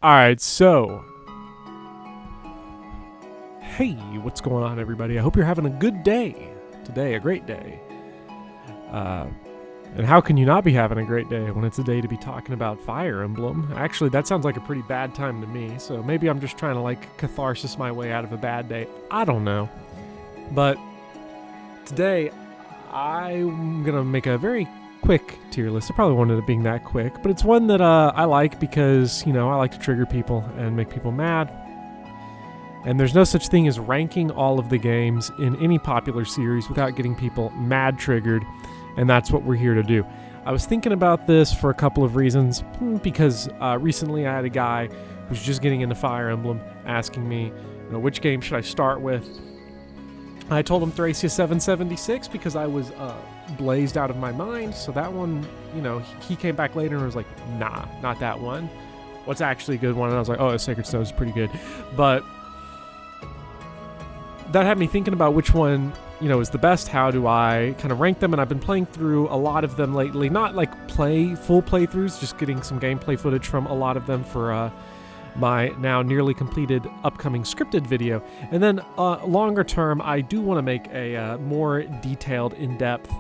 Alright, so. Hey, what's going on, everybody? I hope you're having a good day. Today, a great day. And how can you not be having a great day when it's a day to be talking about Fire Emblem? Actually, that sounds like a pretty bad time to me, so maybe I'm just trying to, catharsis my way out of a bad day. I don't know. But today, I'm gonna make a very quick tier list. I probably wanted it being that quick, but it's one that I like because, I like to trigger people and make people mad. And there's no such thing as ranking all of the games in any popular series without getting people mad triggered, and that's what we're here to do. I was thinking about this for a couple of reasons, because recently I had a guy who's just getting into Fire Emblem asking me, which game should I start with? I told him Thracia 776 because I was blazed out of my mind. So that one, he came back later and was like, nah, not that one. What's actually a good one? And I was like, oh, Sacred Stone is pretty good. But that had me thinking about which one, is the best. How do I kind of rank them? And I've been playing through a lot of them lately. Not like full playthroughs, just getting some gameplay footage from a lot of them for my now nearly completed upcoming scripted video. And then longer term, I do want to make a more detailed, in-depth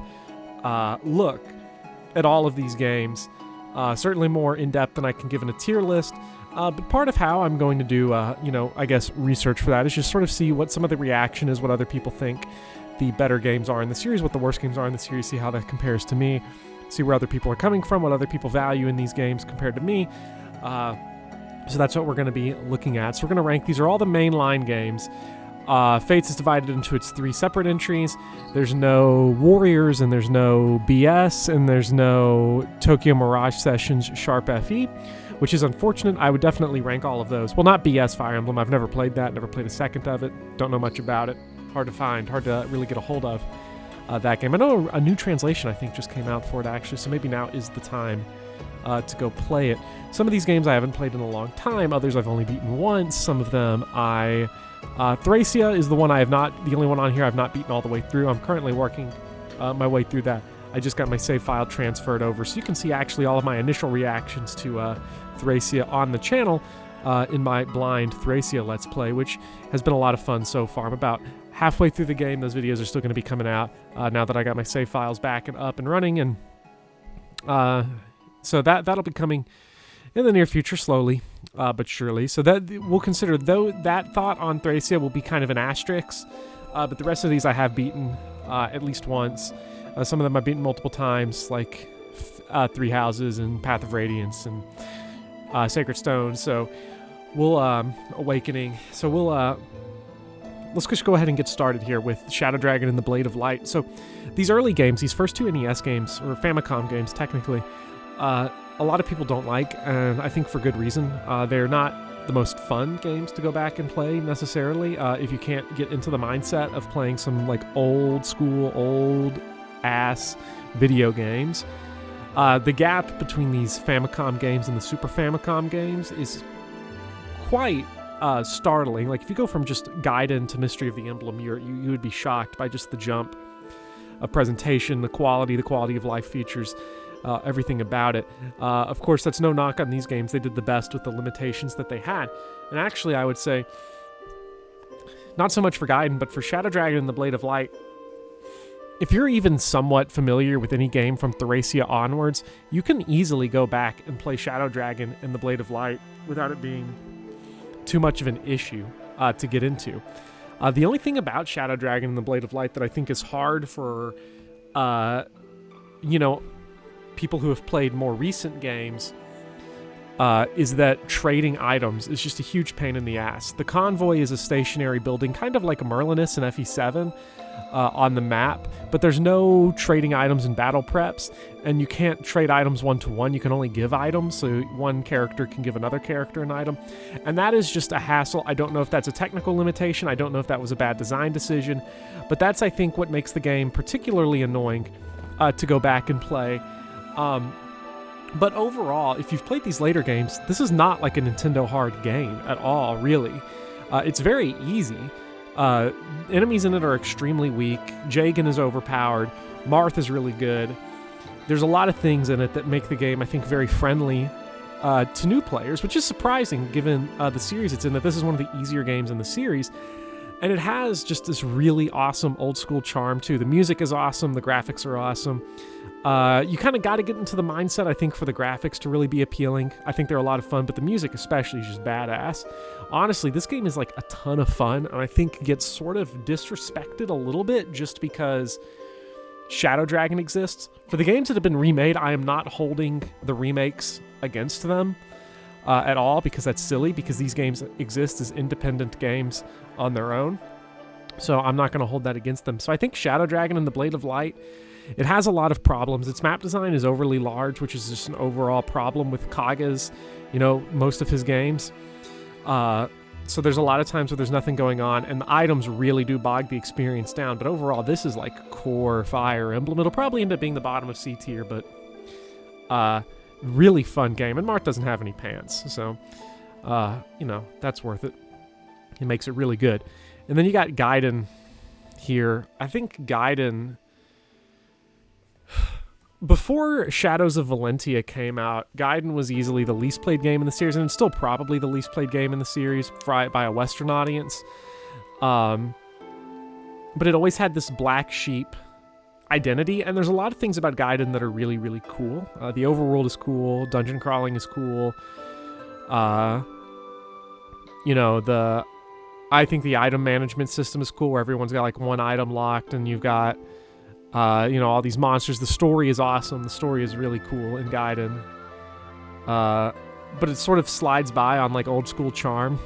look at all of these games. Certainly more in-depth than I can give in a tier list. But part of how I'm going to do, I guess research for that is just sort of see what some of the reaction is, what other people think the better games are in the series, what the worst games are in the series, see how that compares to me, see where other people are coming from, what other people value in these games compared to me. So that's what we're going to be looking at. So we're going to rank, these are all the mainline games. Fates is divided into its 3 separate entries. There's no Warriors, and there's no BS, and there's no Tokyo Mirage Sessions Sharp FE, which is unfortunate. I would definitely rank all of those. Well, not BS Fire Emblem. I've never played that, never played a second of it. Don't know much about it. Hard to find, hard to really get a hold of that game. I know a new translation, I think, just came out for it, actually, so maybe now is the time to go play it. Some of these games I haven't played in a long time. Others I've only beaten once. Some of them Thracia is the one I have not, the only one on here I've not beaten all the way through. I'm currently working my way through that. I just got my save file transferred over, so you can see actually all of my initial reactions to Thracia on the channel in my blind Thracia Let's Play, which has been a lot of fun so far. I'm about halfway through the game. Those videos are still going to be coming out now that I got my save files back and up and running, and so that'll be coming in the near future, slowly but surely. So that we'll consider, though, that thought on Thracia will be kind of an asterisk, but the rest of these I have beaten at least once. Some of them I've beaten multiple times, like Three Houses and Path of Radiance and Sacred Stone. So we'll Awakening. So we'll let's just go ahead and get started here with Shadow Dragon and the Blade of Light. So these early games, these first 2 NES games, or Famicom games technically, a lot of people don't like, and I think for good reason. They're not the most fun games to go back and play necessarily if you can't get into the mindset of playing some old school, old ass video games. The gap between these Famicom games and the Super Famicom games is quite startling. Like if you go from just Gaiden to Mystery of the Emblem, you would be shocked by just the jump of presentation, the quality of life features, everything about it. Of course, that's no knock on these games. They did the best with the limitations that they had. And actually, I would say, not so much for Gaiden, but for Shadow Dragon and the Blade of Light, if you're even somewhat familiar with any game from Thracia onwards, you can easily go back and play Shadow Dragon and the Blade of Light without it being too much of an issue to get into. The only thing about Shadow Dragon and the Blade of Light that I think is hard for, people who have played more recent games is that trading items is just a huge pain in the ass. The convoy is a stationary building, kind of like a Merlinus in FE7 on the map, but there's no trading items in battle preps, and you can't trade items one-to-one. You can only give items, so one character can give another character an item, and that is just a hassle. I don't know if that's a technical limitation. I don't know if that was a bad design decision, but that's, I think, what makes the game particularly annoying to go back and play. But overall, if you've played these later games, this is not like a Nintendo hard game at all, really. It's very easy. Enemies in it are extremely weak. Jagan is overpowered. Marth is really good. There's a lot of things in it that make the game, I think, very friendly to new players, which is surprising given the series it's in, that this is one of the easier games in the series. And it has just this really awesome old school charm too. The music is awesome. The graphics are awesome. You kind of got to get into the mindset, I think, for the graphics to really be appealing. I think they're a lot of fun, but the music especially is just badass. Honestly, this game is like a ton of fun, and I think gets sort of disrespected a little bit just because Shadow Dragon exists. For the games that have been remade, I am not holding the remakes against them at all, because that's silly, because these games exist as independent games on their own. So I'm not going to hold that against them. So I think Shadow Dragon and the Blade of Light, it has a lot of problems. Its map design is overly large, which is just an overall problem with Kaga's, most of his games. So there's a lot of times where there's nothing going on, and the items really do bog the experience down. But overall, this is like core Fire Emblem. It'll probably end up being the bottom of C tier, but really fun game. And Marth doesn't have any pants, so that's worth it. It makes it really good. And then you got Gaiden here. I think Gaiden, before Shadows of Valentia came out, Gaiden was easily the least played game in the series, and it's still probably the least played game in the series by a Western audience. But it always had this black sheep identity, and there's a lot of things about Gaiden that are really, really cool. The overworld is cool. Dungeon crawling is cool. I think the item management system is cool, where everyone's got like one item locked, and you've got all these monsters. The story is awesome. The story is really cool in Gaiden. But it sort of slides by on like old school charm.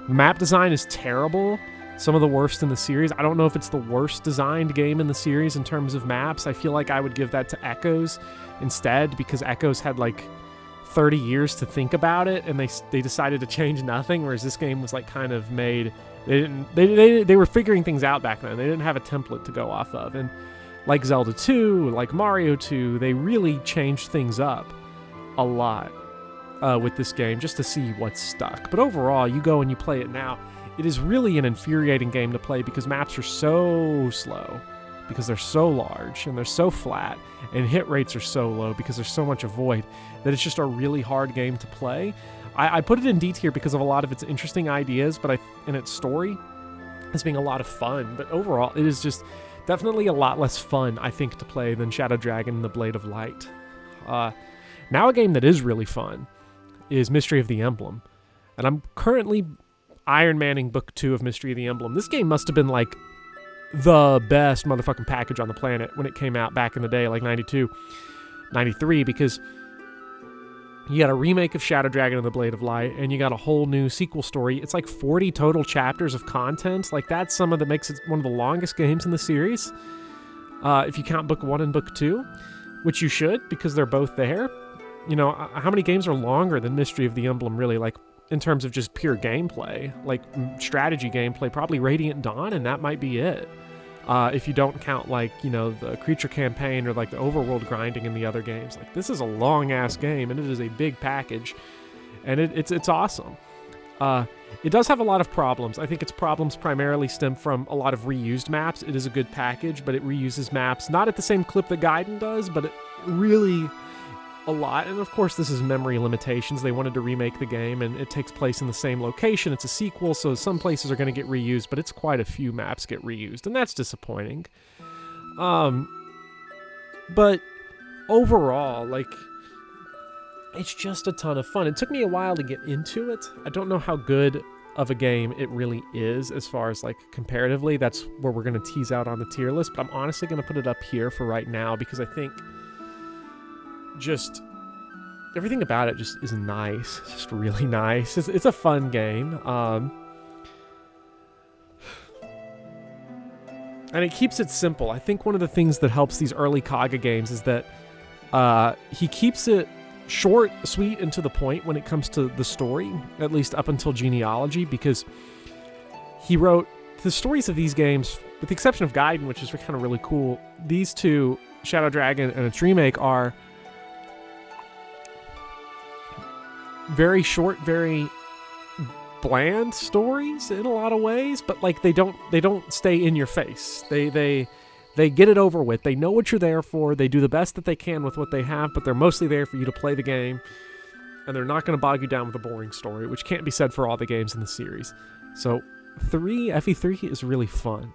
The map design is terrible. Some of the worst in the series. I don't know if it's the worst designed game in the series in terms of maps. I feel like I would give that to Echoes instead, because Echoes had like 30 years to think about it, and they decided to change nothing, whereas this game was like kind of made. They were figuring things out back then. They didn't have a template to go off of, and like Zelda 2, like Mario 2, they really changed things up a lot with this game just to see what's stuck. But overall, you go and you play it now, it is really an infuriating game to play, because maps are so slow, because they're so large and they're so flat, and hit rates are so low because there's so much avoid, that it's just a really hard game to play. I put it in D tier because of a lot of its interesting ideas, but in its story as being a lot of fun. But overall, it is just definitely a lot less fun, I think, to play than Shadow Dragon and the Blade of Light. Now a game that is really fun is Mystery of the Emblem. And I'm currently Iron Manning Book 2 of Mystery of the Emblem. This game must have been like the best motherfucking package on the planet when it came out back in the day, like 92, 93, because you got a remake of Shadow Dragon and the Blade of Light, and you got a whole new sequel story. It's like 40 total chapters of content. Like, that's some of that makes it one of the longest games in the series, if you count Book 1 and Book 2, which you should, because they're both there. How many games are longer than Mystery of the Emblem, really, like, in terms of just pure gameplay, like strategy gameplay? Probably Radiant Dawn, and that might be it. If you don't count, like, the creature campaign or like the overworld grinding in the other games. Like, this is a long ass game, and it is a big package, and it's awesome. It does have a lot of problems. I think its problems primarily stem from a lot of reused maps. It is a good package, but it reuses maps not at the same clip that Gaiden does, but it really a lot. And of course, this is memory limitations. They wanted to remake the game, and it takes place in the same location. It's a sequel, so some places are going to get reused, but it's quite a few maps get reused, and that's disappointing. But overall, like, it's just a ton of fun. It took me a while to get into it. I don't know how good of a game it really is as far as, like, comparatively. That's where we're going to tease out on the tier list, but I'm honestly going to put it up here for right now, because I think just everything about it just is nice. It's just really nice. It's a fun game. And it keeps it simple. I think one of the things that helps these early Kaga games is that he keeps it short, sweet, and to the point when it comes to the story, at least up until Genealogy, because he wrote the stories of these games, with the exception of Gaiden, which is kind of really cool. These two, Shadow Dragon and its remake, are very short, very bland stories in a lot of ways, but like they don't stay in your face. They get it over with. They know what you're there for. They do the best that they can with what they have, but they're mostly there for you to play the game and they're not going to bog you down with a boring story, which can't be said for all the games in the series. So FE3 is really fun.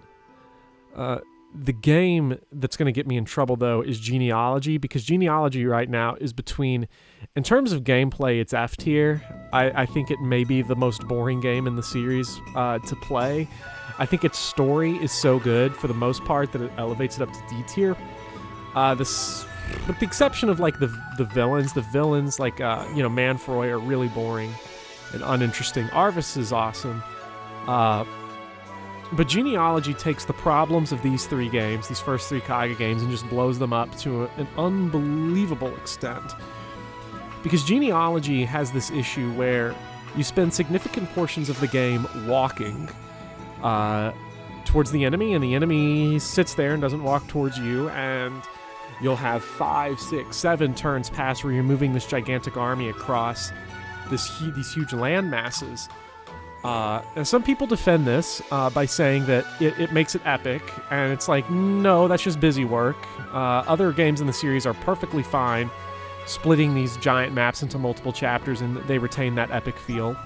The game that's going to get me in trouble, though, is Genealogy, because Genealogy right now is between, in terms of gameplay, it's F tier. I think it may be the most boring game in the series to play. I think its story is so good, for the most part, that it elevates it up to D tier. With the exception of, like, the villains, like, Manfroy are really boring and uninteresting. Arvis is awesome. But Genealogy takes the problems of these three games, these first three Kaga games, and just blows them up to an unbelievable extent. Because Genealogy has this issue where you spend significant portions of the game walking towards the enemy, and the enemy sits there and doesn't walk towards you, and you'll have 5, 6, 7 turns pass where you're moving this gigantic army across these huge land masses. And some people defend this by saying that it makes it epic, and it's like, no, that's just busy work. Other games in the series are perfectly fine splitting these giant maps into multiple chapters, and they retain that epic feel.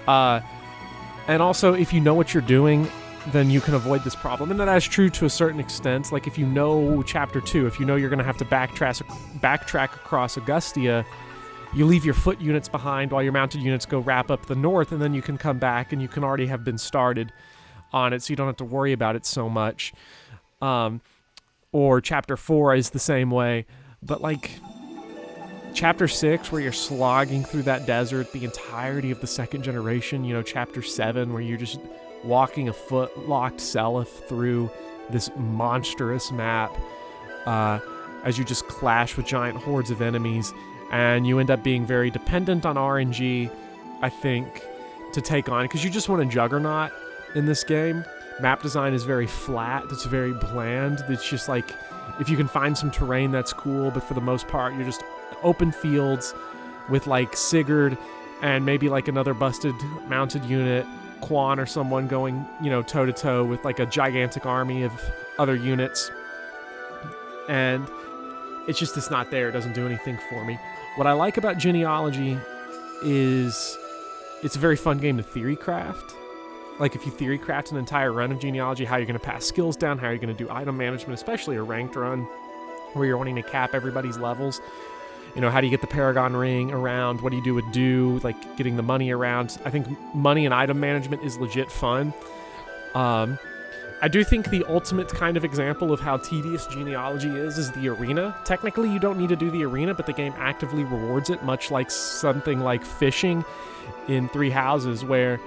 And also, if you know what you're doing, then you can avoid this problem. And that is true to a certain extent. Like, if you know Chapter 2, if you know you're going to have to backtrack across Augustia, you leave your foot units behind while your mounted units go wrap up the north, and then you can come back and you can already have been started on it, so you don't have to worry about it so much. Or Chapter 4 is the same way. But, like, Chapter 6, where you're slogging through that desert the entirety of the second generation, Chapter 7, where you're just walking a foot-locked Seliph through this monstrous map as you just clash with giant hordes of enemies, and you end up being very dependent on RNG, I think, to take on, because you just want a juggernaut in this game. Map design is very flat, it's very bland, it's just like, if you can find some terrain, that's cool, but for the most part, you're just open fields with, like, Sigurd and maybe, like, another busted mounted unit, Quan or someone going, toe-to-toe with, like, a gigantic army of other units. And it's not there. It doesn't do anything for me. What I like about Genealogy is it's a very fun game to theory craft. Like, if you theory craft an entire run of Genealogy, how you're going to pass skills down, how you're going to do item management, especially a ranked run where you're wanting to cap everybody's levels. How do you get the Paragon Ring around? What do you do with like getting the money around? I think money and item management is legit fun. I do think the ultimate kind of example of how tedious Genealogy is the arena. Technically, you don't need to do the arena, but the game actively rewards it, much like something like fishing in Three Houses, where,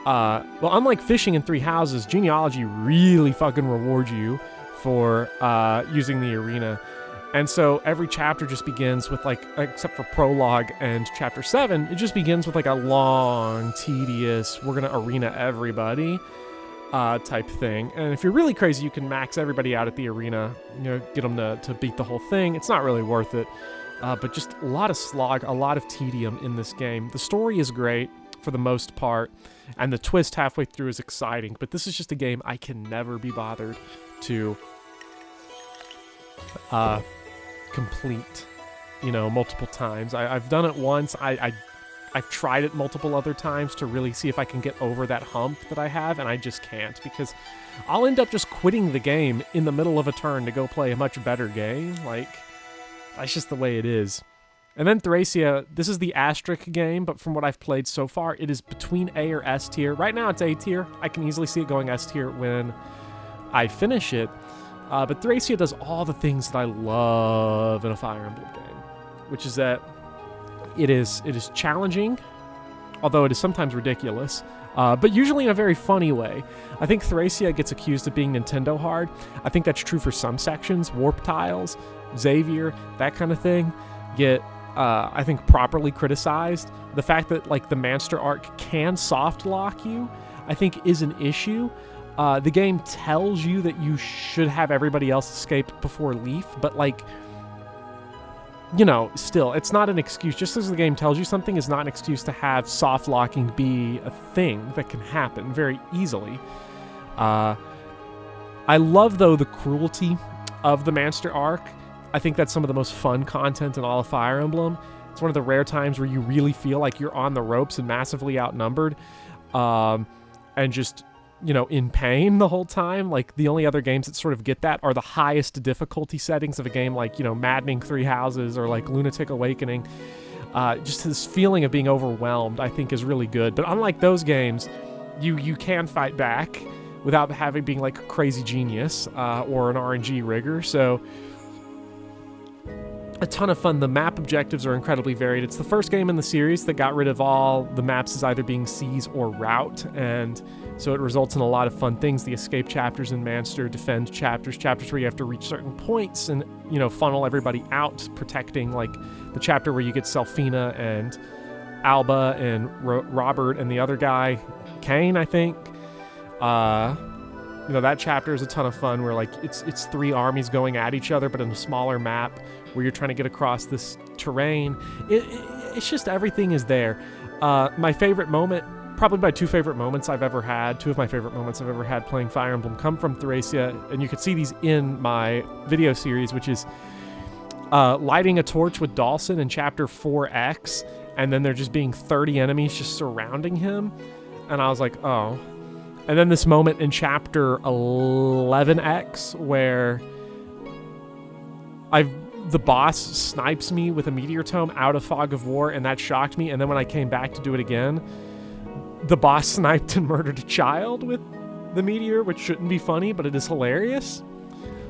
unlike fishing in Three Houses, Genealogy really fucking rewards you for using the arena. And so every chapter just begins with, like, except for prologue and Chapter 7, it just begins with, like, a long, tedious, we're going to arena everybody type thing. And if you're really crazy, you can max everybody out at the arena, get them to beat the whole thing. It's not really worth it. But just a lot of slog, a lot of tedium in this game. The story is great for the most part, and the twist halfway through is exciting. But this is just a game I can never be bothered to complete, multiple times. I've done it once. I've tried it multiple other times to really see if I can get over that hump that I have, and I just can't, because I'll end up just quitting the game in the middle of a turn to go play a much better game. Like, that's just the way it is. And then Thracia, this is the asterisk game, but from what I've played so far, it is between A or S tier. Right now it's A tier. I can easily see it going S tier when I finish it. But Thracia does all the things that I love in a Fire Emblem game, which is that it is challenging, although it is sometimes ridiculous, but usually in a very funny way. I think Thracia gets accused of being Nintendo hard. I think that's true for some sections. Warp Tiles, Xavier, that kind of thing get, I think, properly criticized. The fact that, like, the Manster arc can soft lock you, I think, is an issue. The game tells you that you should have everybody else escape before Leaf, but, like, still, it's not an excuse. Just as the game tells you something is not an excuse to have soft locking be a thing that can happen very easily. I love, though, the cruelty of the Manster arc. I think that's some of the most fun content in all of Fire Emblem. It's one of the rare times where you really feel like you're on the ropes and massively outnumbered, and just, in pain the whole time. Like, the only other games that sort of get that are the highest difficulty settings of a game like, Maddening Three Houses or like Lunatic Awakening. Just this feeling of being overwhelmed, I think, is really good. But unlike those games, you can fight back without being like a crazy genius or an RNG rigger. So a ton of fun. The map objectives are incredibly varied. It's the first game in the series that got rid of all the maps as either being seas or route, and so it results in a lot of fun things. The escape chapters in Manster, defend chapters where you have to reach certain points and, funnel everybody out, protecting, like the chapter where you get Selfina and Alba and Robert and the other guy, Kane, I think. That chapter is a ton of fun, where like it's three armies going at each other, but in a smaller map, where you're trying to get across this terrain. It's just, everything is there. My favorite moment, probably my two of my favorite moments I've ever had playing Fire Emblem come from Thracia, and you can see these in my video series, which is lighting a torch with Dawson in chapter 4X, and then there just being 30 enemies just surrounding him, and I was like, oh. And then this moment in chapter 11X where the boss snipes me with a meteor tome out of Fog of War, and that shocked me. And then when I came back to do it again, the boss sniped and murdered a child with the meteor, which shouldn't be funny, but it is hilarious.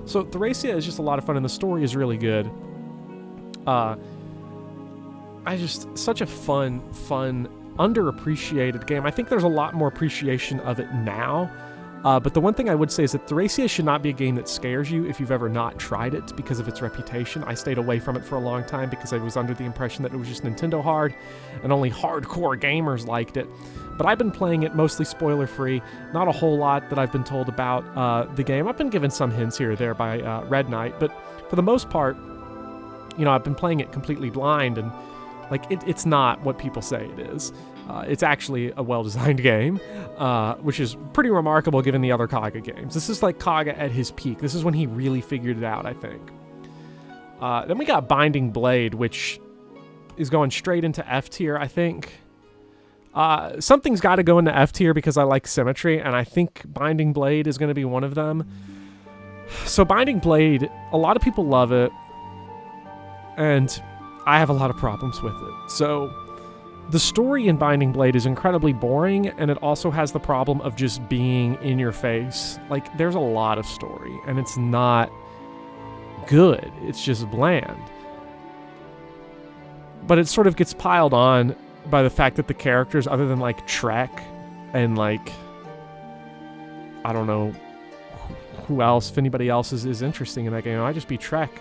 So Thracia is just a lot of fun, and the story is really good. Such a fun, underappreciated game. I think there's a lot more appreciation of it now. But the one thing I would say is that Thracia should not be a game that scares you if you've ever not tried it because of its reputation. I stayed away from it for a long time because I was under the impression that it was just Nintendo hard and only hardcore gamers liked it. But I've been playing it mostly spoiler-free. Not a whole lot that I've been told about the game. I've been given some hints here or there by Red Knight, but for the most part, I've been playing it completely blind, and like it's not what people say it is. It's actually a well-designed game, which is pretty remarkable given the other Kaga games. This is like Kaga at his peak. This is when he really figured it out, I think. Then we got Binding Blade, which is going straight into F tier, I think. Something's got to go into F tier because I like symmetry, and I think Binding Blade is going to be one of them. So Binding Blade, a lot of people love it, and I have a lot of problems with it. So the story in Binding Blade is incredibly boring, and it also has the problem of just being in your face. Like, there's a lot of story, and it's not good. It's just bland. But it sort of gets piled on by the fact that the characters, other than like Trek and like, I don't know who else, if anybody else is interesting in that game, it might just be Trek.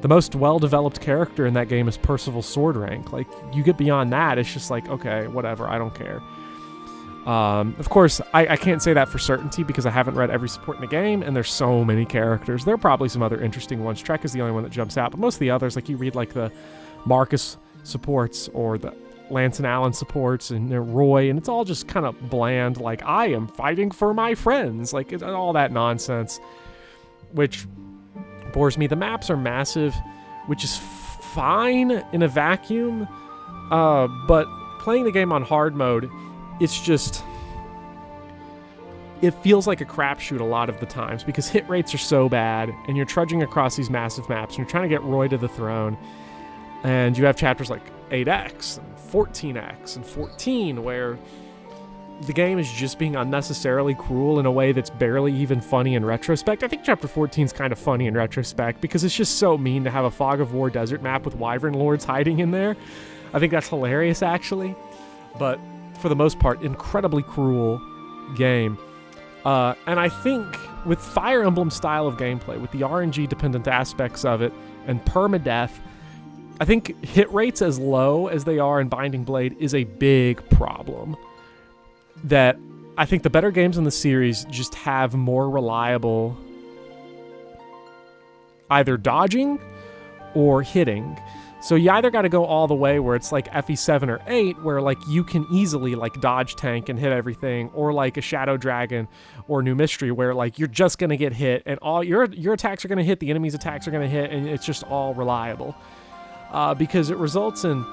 The most well-developed character in that game is Percival Swordrank. Like, you get beyond that, it's just like, okay, whatever, I don't care. Of course, I can't say that for certainty because I haven't read every support in the game, and there's so many characters. There are probably some other interesting ones. Trek is the only one that jumps out, but most of the others, like you read like the Marcus supports or the Lance and Allen supports and Roy, and it's all just kind of bland, like, I am fighting for my friends, like, it's all that nonsense, which bores me. The maps are massive, which is fine in a vacuum, but playing the game on hard mode, it's just, it feels like a crapshoot a lot of the times because hit rates are so bad, and you're trudging across these massive maps, and you're trying to get Roy to the throne, and you have chapters like 8X, and 14X, and 14, where the game is just being unnecessarily cruel in a way that's barely even funny in retrospect. I think Chapter 14 is kind of funny in retrospect because it's just so mean to have a Fog of War desert map with Wyvern Lords hiding in there. I think that's hilarious, actually. But for the most part, incredibly cruel game. And I think with Fire Emblem style of gameplay, with the RNG-dependent aspects of it, and permadeath, I think hit rates as low as they are in Binding Blade is a big problem. That I think the better games in the series just have more reliable either dodging or hitting. So you either got to go all the way where it's like FE7 or 8, where like you can easily like dodge tank and hit everything, or like a Shadow Dragon or New Mystery where like you're just going to get hit and all your attacks are going to hit, the enemy's attacks are going to hit, and it's just all reliable. Because it results in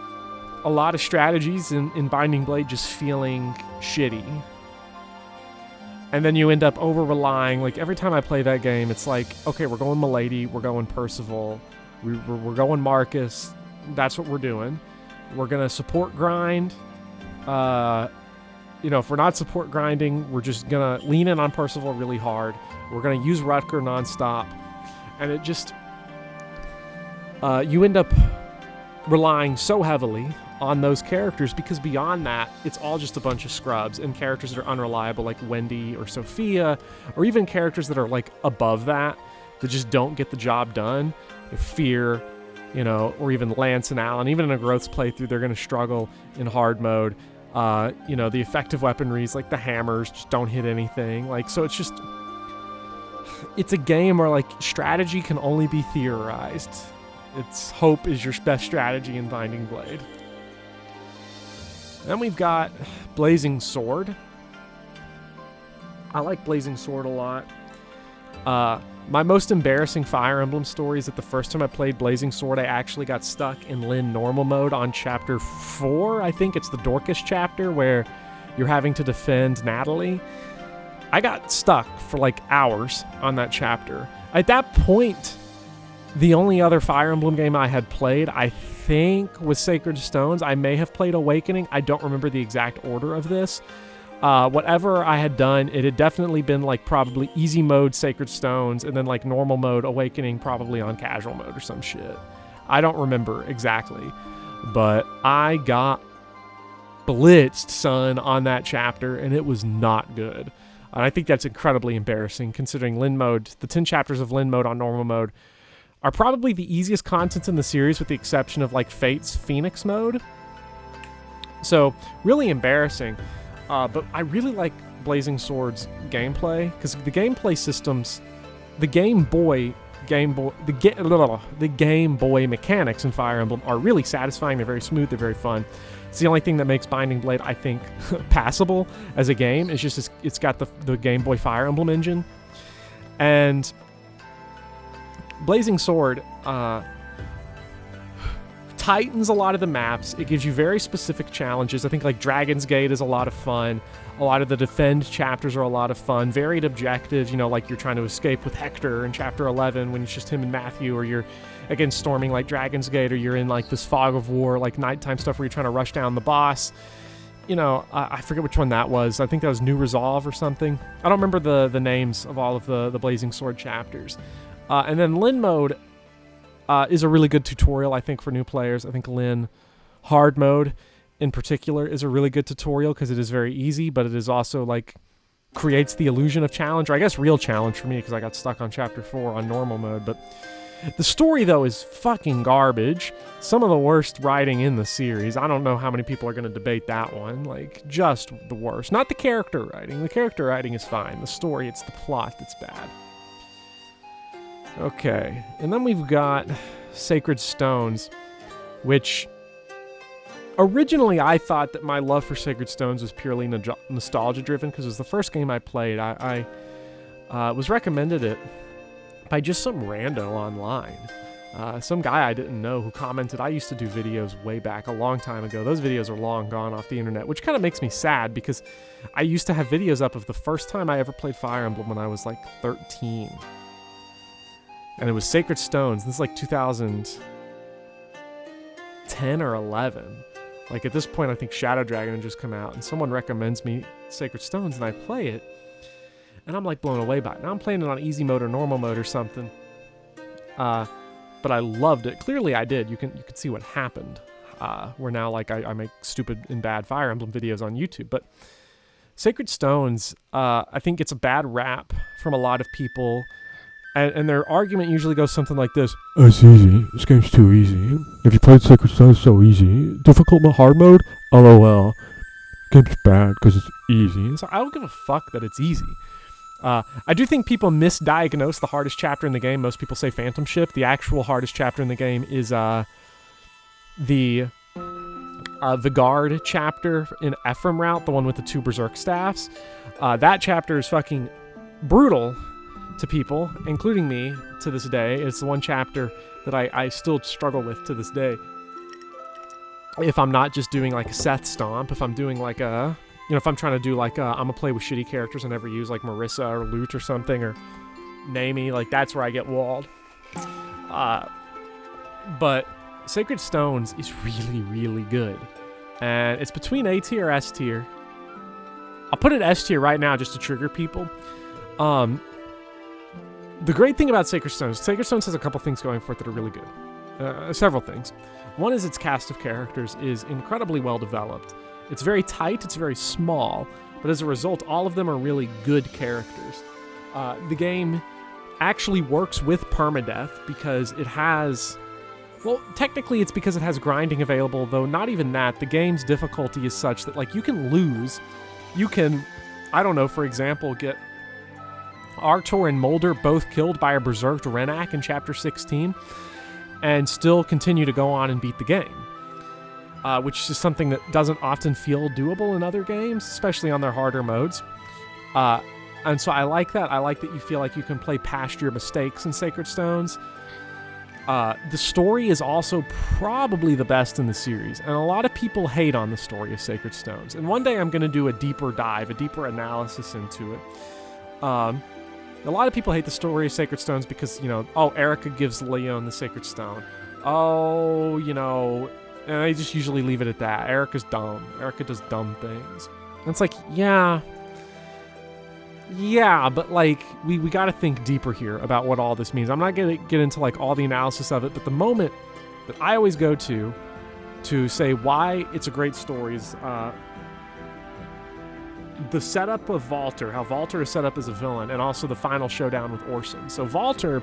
a lot of strategies in Binding Blade just feeling shitty. And then you end up over-relying. Like, every time I play that game, it's like, okay, we're going Milady, we're going Percival, we're going Marcus. That's what we're doing. We're going to support grind. If we're not support grinding, we're just going to lean in on Percival really hard. We're going to use Rutger nonstop. And it just... you end up relying so heavily on those characters, because beyond that, it's all just a bunch of scrubs and characters that are unreliable, like Wendy or Sophia, or even characters that are like above that just don't get the job done. Fear, or even Lance and Alan. Even in a Growth's playthrough, they're going to struggle in hard mode. The effective weaponries, like the hammers, just don't hit anything. Like, so it's just... It's a game where, like, strategy can only be theorized. It's hope is your best strategy in Binding Blade. Then we've got Blazing Sword. I like Blazing Sword a lot. My most embarrassing Fire Emblem story is that the first time I played Blazing Sword, I actually got stuck in Lyn normal mode on chapter 4. I think it's the Dorcas chapter where you're having to defend Natalie. I got stuck for like hours on that chapter. At that point, the only other Fire Emblem game I had played, I think, was Sacred Stones. I may have played Awakening. I don't remember the exact order of this. Whatever I had done, it had definitely been like probably easy mode Sacred Stones, and then like normal mode Awakening probably on casual mode or some shit. I don't remember exactly, but I got blitzed, son, on that chapter, and it was not good. And I think that's incredibly embarrassing, considering Lyn mode, the 10 chapters of Lyn mode on normal mode, are probably the easiest contents in the series, with the exception of like Fate's Phoenix mode. So really embarrassing. But I really like Blazing Sword's gameplay, because the gameplay systems, the Game Boy mechanics in Fire Emblem are really satisfying. They're very smooth. They're very fun. It's the only thing that makes Binding Blade, I think, passable as a game. It's just it's got the Game Boy Fire Emblem engine. And Blazing Sword tightens a lot of the maps. It gives you very specific challenges. I think like Dragon's Gate is a lot of fun. A lot of the defend chapters are a lot of fun. Varied objectives, like you're trying to escape with Hector in chapter 11 when it's just him and Matthew, or you're again storming like Dragon's Gate, or you're in like this fog of war, like nighttime stuff where you're trying to rush down the boss. I forget which one that was. I think that was New Resolve or something. I don't remember the names of all of the Blazing Sword chapters. And then Lyn mode is a really good tutorial, I think, for new players. I think Lyn hard mode in particular is a really good tutorial, because it is very easy, but it is also like creates the illusion of challenge, or I guess real challenge for me, because I got stuck on chapter 4 on normal mode. But the story, though, is fucking garbage. Some of the worst writing in the series. I don't know how many people are going to debate that one. Like, just the worst. Not the character writing. The character writing is fine. The story, it's the plot that's bad. Okay, and then we've got Sacred Stones, which originally I thought that my love for Sacred Stones was purely nostalgia-driven, because it was the first game I played. I was recommended it by just some rando online. Some guy I didn't know who commented. I used to do videos way back a long time ago. Those videos are long gone off the internet, which kind of makes me sad, because I used to have videos up of the first time I ever played Fire Emblem when I was like 13. And it was Sacred Stones. This is like 2010 or 11. Like, at this point, I think Shadow Dragon had just come out, and someone recommends me Sacred Stones, and I play it, and I'm like blown away by it. Now I'm playing it on easy mode or normal mode or something. But I loved it. Clearly I did. You can see what happened. Where now, like, I make stupid and bad Fire Emblem videos on YouTube. But Sacred Stones, I think gets a bad rap from a lot of people. And their argument usually goes something like this. Oh, it's easy. This game's too easy. If you played Sacred Stones, it's so easy. Difficult hard mode? LOL. Game's bad because it's easy. So I don't give a fuck that it's easy. I do think people misdiagnose the hardest chapter in the game. Most people say Phantom Ship. The actual hardest chapter in the game is the guard chapter in Ephraim Route, the one with the 2 Berserk staffs. That chapter is fucking brutal to people, including me, to this day. It's the one chapter that I still struggle with to this day. if I'm not just doing like a Seth stomp, if I'm doing like a, if I'm trying to do like I'm gonna play with shitty characters and never use like Marissa or Lute or something or Naomi, like that's where I get walled. But Sacred Stones is really, really good. And it's between A tier, S tier. I'll put it S tier right now just to trigger people. The great thing about Sacred Stones has a couple things going for it that are really good. Several things. One is its cast of characters is incredibly well developed. It's very tight, it's very small, but as a result, all of them are really good characters. The game actually works with permadeath because it has... Well, technically it's because it has grinding available, though not even that. The game's difficulty is such that, like, you can lose. You can, I don't know, for example, get Artor and Mulder both killed by a berserked Renak in Chapter 16 and still continue to go on and beat the game, which is something that doesn't often feel doable in other games, especially on their harder modes. And so I like that. I like that you feel like you can play past your mistakes in Sacred Stones. The story is also probably the best in the series, and a lot of people hate on the story of Sacred Stones. And one day I'm going to do a deeper dive, a deeper analysis into it. A lot of people hate the story of Sacred Stones because, Erica gives Leon the Sacred Stone. And they just usually leave it at that. Erica's dumb. Erica does dumb things. And it's like, yeah, but like we got to think deeper here about what all this means. I'm not going to get into like all the analysis of it, but the moment that I always go to say why it's a great story is the setup of Valter, how Valter is set up as a villain, and also the final showdown with Orson. So Valter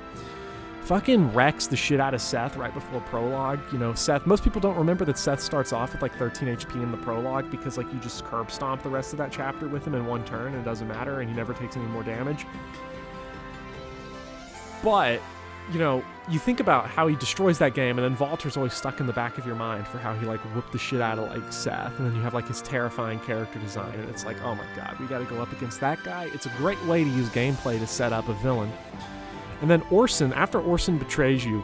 fucking wrecks the shit out of Seth right before prologue. Seth, most people don't remember that Seth starts off with like 13 HP in the prologue because like you just curb stomp the rest of that chapter with him in one turn and it doesn't matter and he never takes any more damage. But, you think about how he destroys that game and then Valter's always stuck in the back of your mind for how he like whooped the shit out of like Seth, and then you have like his terrifying character design and it's like, oh my god, we gotta go up against that guy. It's a great way to use gameplay to set up a villain. And then Orson, after Orson betrays you,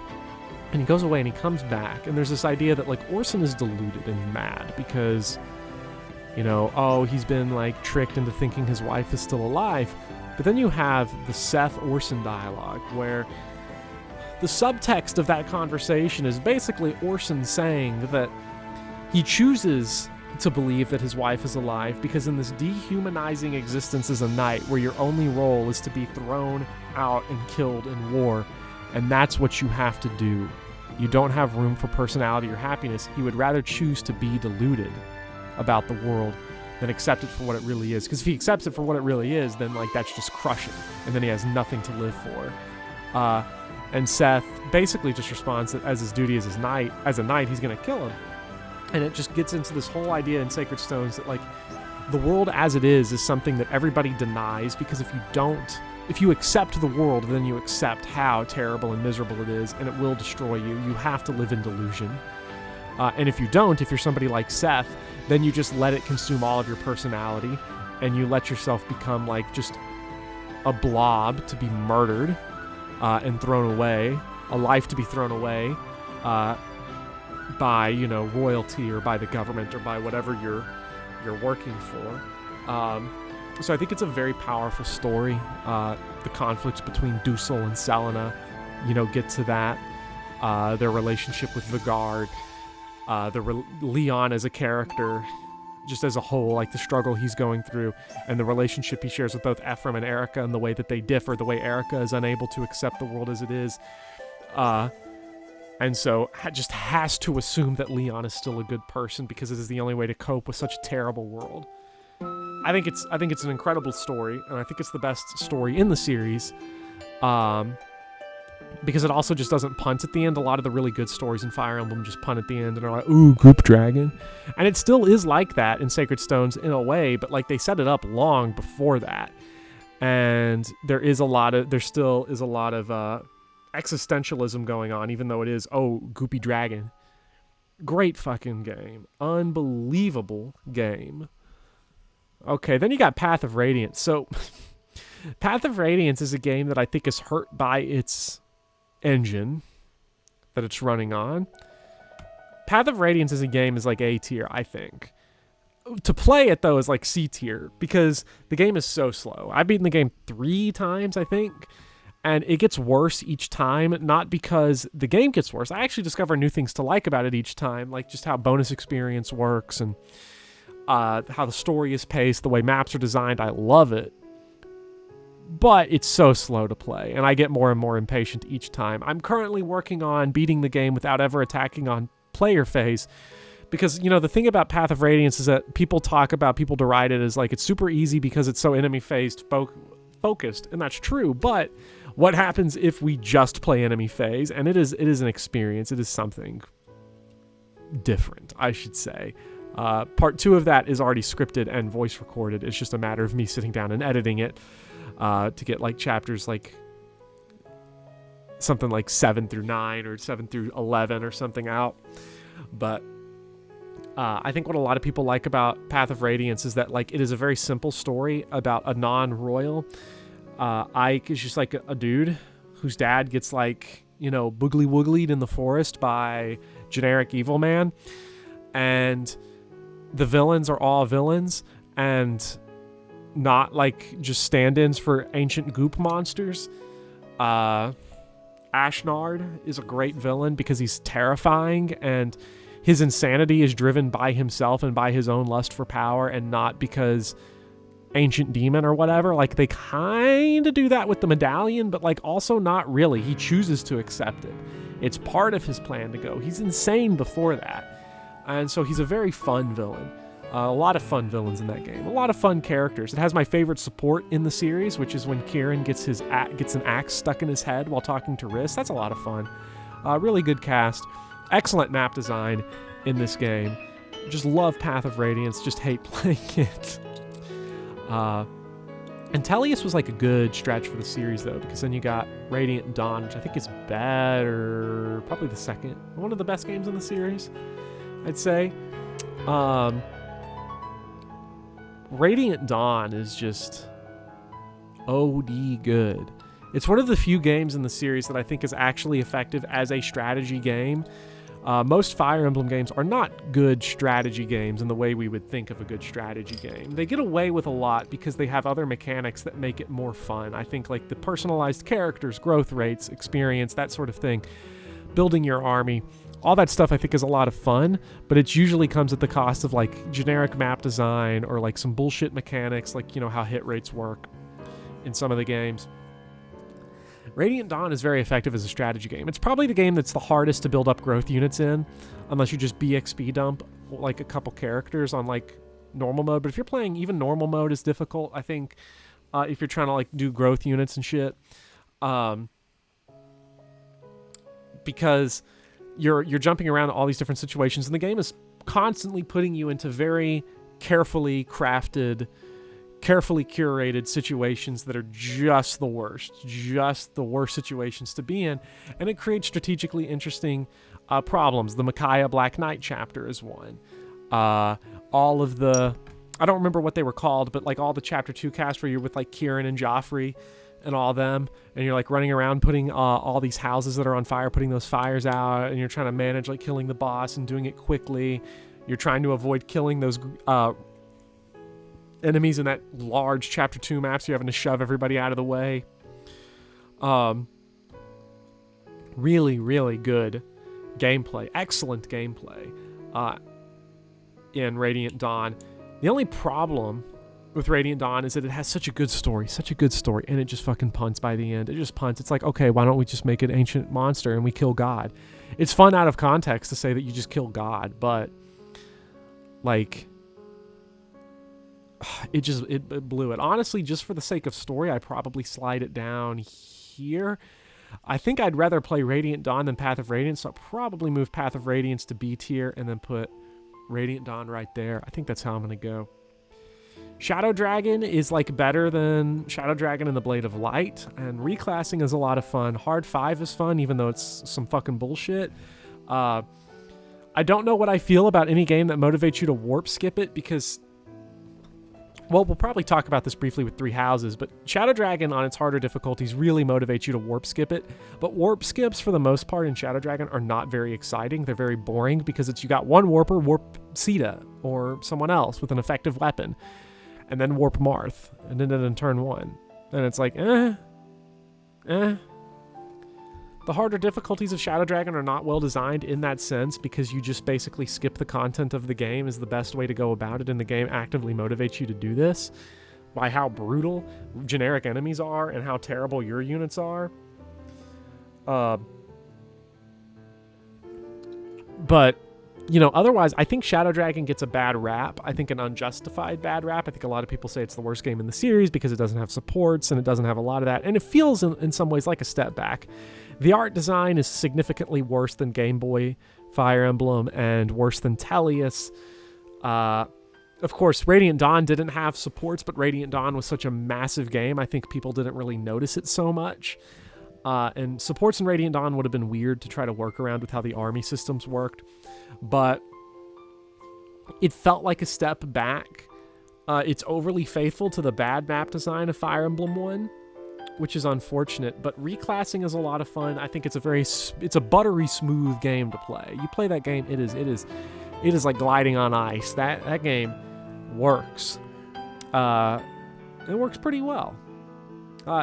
and he goes away and he comes back, and there's this idea that, like, Orson is deluded and mad because, he's been, like, tricked into thinking his wife is still alive. But then you have the Seth-Orson dialogue, where the subtext of that conversation is basically Orson saying that he chooses to believe that his wife is alive because in this dehumanizing existence as a knight where your only role is to be thrown out and killed in war, and that's what you have to do. You don't have room for personality or happiness. He would rather choose to be deluded about the world than accept it for what it really is. Because if he accepts it for what it really is, then like that's just crushing, and then he has nothing to live for. And Seth basically just responds that as his duty as a knight, he's going to kill him. And it just gets into this whole idea in Sacred Stones that like the world as it is something that everybody denies, because if you accept the world, then you accept how terrible and miserable it is, and it will destroy you. You have to live in delusion. And if you don't, if you're somebody like Seth, then you just let it consume all of your personality, and you let yourself become like just a blob to be murdered and thrown away, a life to be thrown away by, royalty or by the government or by whatever you're working for. So I think it's a very powerful story. The conflicts between Dussel and Selena, get to that. Their relationship with Vigard, Leon as a character, just as a whole, like the struggle he's going through, and the relationship he shares with both Ephraim and Erica, and the way that they differ, the way Erica is unable to accept the world as it is. And so just has to assume that Leon is still a good person because it is the only way to cope with such a terrible world. I think it's an incredible story, and I think it's the best story in the series, because it also just doesn't punt at the end. A lot of the really good stories in Fire Emblem just punt at the end and are like, ooh, group dragon. And it still is like that in Sacred Stones in a way, but like they set it up long before that. And there still is a lot of existentialism going on, even though it is, goopy dragon. Great fucking game. Unbelievable game. Okay, then you got Path of Radiance. So, Path of Radiance is a game that I think is hurt by its engine that it's running on. Path of Radiance as a game is like A tier, I think. To play it, though, is like C tier because the game is so slow. I've beaten the game 3 times, I think, and it gets worse each time, not because the game gets worse. I actually discover new things to like about it each time, like just how bonus experience works and how the story is paced, the way maps are designed. I love it. But it's so slow to play, and I get more and more impatient each time. I'm currently working on beating the game without ever attacking on player phase, because, you know, the thing about Path of Radiance is that people deride it as like it's super easy because it's so enemy phased focused, and that's true. But what happens if we just play enemy phase? And it is an experience. It is something different, I should say. Part 2 of that is already scripted and voice recorded. It's just a matter of me sitting down and editing it to get like chapters like something like 7 through 9 or 7 through 11 or something out. But I think what a lot of people like about Path of Radiance is that like it is a very simple story about a non-royal. Ike is just like a dude whose dad gets like, you know, boogly wooglied in the forest by generic evil man, and the villains are all villains and not like just stand-ins for ancient goop monsters. Ashnard is a great villain because he's terrifying, and his insanity is driven by himself and by his own lust for power, and not because ancient demon or whatever. Like, they kind of do that with the medallion, but like also not really. He chooses to accept it. It's part of his plan to go. He's insane before that. And so he's a very fun villain. A lot of fun villains in that game. A lot of fun characters. It has my favorite support in the series, which is when Kieran gets an axe stuck in his head while talking to Riss. That's a lot of fun. Really good cast. Excellent map design in this game. Just love Path of Radiance. Just hate playing it. And Tellius was like a good stretch for the series, though, because then you got Radiant Dawn, which I think is better. Probably the second. One of the best games in the series, I'd say. Radiant Dawn is just OD good. It's one of the few games in the series that I think is actually effective as a strategy game. Most Fire Emblem games are not good strategy games in the way we would think of a good strategy game. They get away with a lot because they have other mechanics that make it more fun. I think like the personalized characters, growth rates, experience, that sort of thing, building your army, all that stuff I think is a lot of fun, but it usually comes at the cost of like generic map design or like some bullshit mechanics, like, you know, how hit rates work in some of the games. Radiant Dawn is very effective as a strategy game. It's probably the game that's the hardest to build up growth units in, unless you just BXP dump like a couple characters on like normal mode. But if you're playing, even normal mode is difficult, I think, if you're trying to like do growth units and shit. Because you're jumping around all these different situations, and the game is constantly putting you into very carefully crafted, carefully curated situations that are just the worst situations to be in, and it creates strategically interesting problems. The Micaiah Black Knight chapter is one. All of the, I don't remember what they were called, but like all the chapter 2 casts where you're with like Kieran and Joffrey and all them, and you're like running around putting all these houses that are on fire, putting those fires out, and you're trying to manage like killing the boss and doing it quickly. You're trying to avoid killing those enemies in that large chapter 2 map, so you're having to shove everybody out of the way. Really, really good gameplay. Excellent gameplay in Radiant Dawn. The only problem with Radiant Dawn is that it has such a good story, and it just fucking punts by the end. It just punts. It's like, okay, why don't we just make an ancient monster and we kill God? It's fun out of context to say that you just kill God, but like, it blew it. Honestly, just for the sake of story, I'd probably slide it down here. I think I'd rather play Radiant Dawn than Path of Radiance, so I'll probably move Path of Radiance to B tier and then put Radiant Dawn right there. I think that's how I'm going to go. Shadow Dragon is like better than Shadow Dragon and the Blade of Light, and reclassing is a lot of fun. Hard 5 is fun, even though it's some fucking bullshit. I don't know what I feel about any game that motivates you to warp skip it, because well, we'll probably talk about this briefly with Three Houses, but Shadow Dragon on its harder difficulties really motivates you to warp skip it. But warp skips, for the most part, in Shadow Dragon are not very exciting. They're very boring because you got one warper, warp Sita, or someone else with an effective weapon, and then warp Marth, and then in turn 1. And it's like, The harder difficulties of Shadow Dragon are not well designed in that sense because you just basically skip the content of the game is the best way to go about it, and the game actively motivates you to do this by how brutal generic enemies are and how terrible your units are. But, otherwise, I think Shadow Dragon gets a bad rap. I think an unjustified bad rap. I think a lot of people say it's the worst game in the series because it doesn't have supports and it doesn't have a lot of that. And it feels in some ways like a step back. The art design is significantly worse than Game Boy Fire Emblem and worse than Tellius. Of course, Radiant Dawn didn't have supports, but Radiant Dawn was such a massive game, I think people didn't really notice it so much. And supports in Radiant Dawn would have been weird to try to work around with how the army systems worked. But it felt like a step back. It's overly faithful to the bad map design of Fire Emblem 1. Which is unfortunate, but reclassing is a lot of fun. I think it's a buttery smooth game to play. You play that game, it is like gliding on ice. That game works. It works pretty well.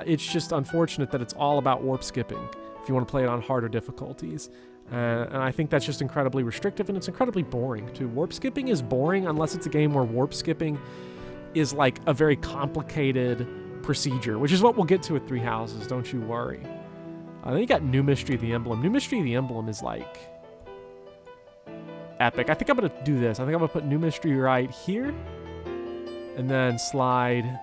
It's just unfortunate that it's all about warp skipping if you want to play it on harder difficulties. And I think that's just incredibly restrictive, and it's incredibly boring too. Warp skipping is boring unless it's a game where warp skipping is like a very complicated procedure, which is what we'll get to with Three Houses, don't you worry. Then you got New Mystery of the Emblem. New Mystery of the Emblem is like epic. I think I'm going to do this. I think I'm going to put New Mystery right here and then slide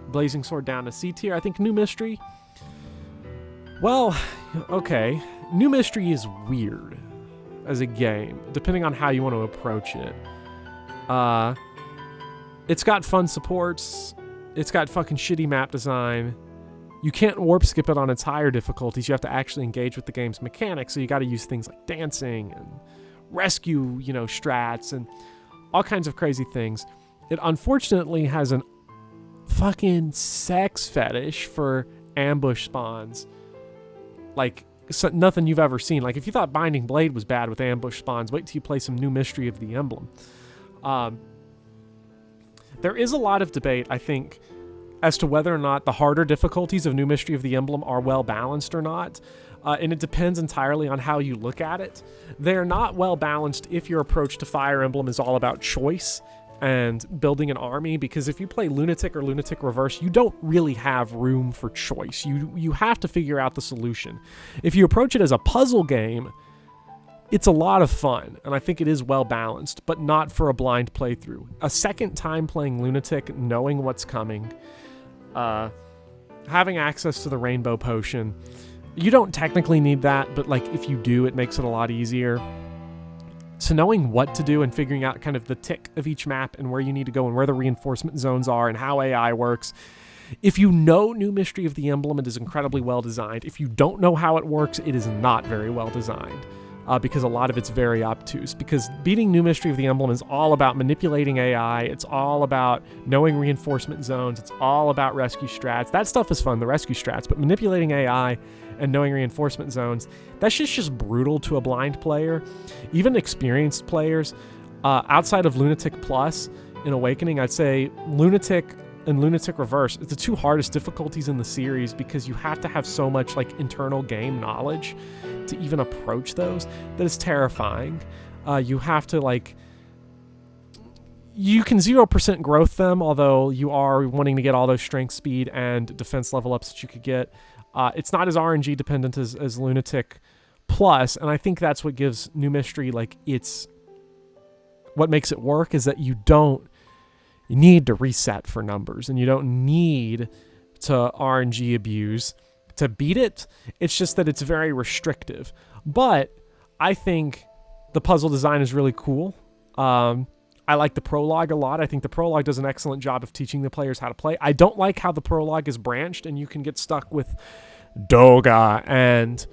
Blazing Sword down to C tier. I think New Mystery, well, okay. New Mystery is weird as a game, depending on how you want to approach it. It's got fun supports. It's got fucking shitty map design. You can't warp skip it on its higher difficulties. You have to actually engage with the game's mechanics, so you got to use things like dancing and rescue, strats and all kinds of crazy things. It unfortunately has an fucking sex fetish for ambush spawns. Like, nothing you've ever seen. Like, if you thought Binding Blade was bad with ambush spawns, wait till you play some New Mystery of the Emblem. There is a lot of debate, I think, as to whether or not the harder difficulties of New Mystery of the Emblem are well balanced or not. And it depends entirely on how you look at it. They're not well balanced if your approach to Fire Emblem is all about choice and building an army, because if you play Lunatic or Lunatic Reverse, you don't really have room for choice. You have to figure out the solution. If you approach it as a puzzle game, it's a lot of fun, and I think it is well balanced, but not for a blind playthrough. A second time playing Lunatic, knowing what's coming, having access to the Rainbow Potion, you don't technically need that, but like if you do, it makes it a lot easier. So knowing what to do and figuring out kind of the tick of each map and where you need to go and where the reinforcement zones are and how AI works. If you know New Mystery of the Emblem, it is incredibly well designed. If you don't know how it works, it is not very well designed. Because a lot of it's very obtuse. Because beating New Mystery of the Emblem is all about manipulating AI. It's all about knowing reinforcement zones. It's all about rescue strats. That stuff is fun, the rescue strats. But manipulating AI and knowing reinforcement zones, that's just brutal to a blind player. Even experienced players, outside of Lunatic Plus in Awakening, I'd say Lunatic and Lunatic Reverse, it's the two hardest difficulties in the series because you have to have so much like internal game knowledge to even approach those that is terrifying. You have to you can 0% growth them, although you are wanting to get all those strength, speed, and defense level ups that you could get. It's not as RNG dependent as Lunatic Plus, and I think that's what gives New Mystery what makes it work is that you need to reset for numbers, and you don't need to RNG abuse to beat it. It's just that it's very restrictive. But I think the puzzle design is really cool. I like the prologue a lot. I think the prologue does an excellent job of teaching the players how to play. I don't like how the prologue is branched and you can get stuck with Doga and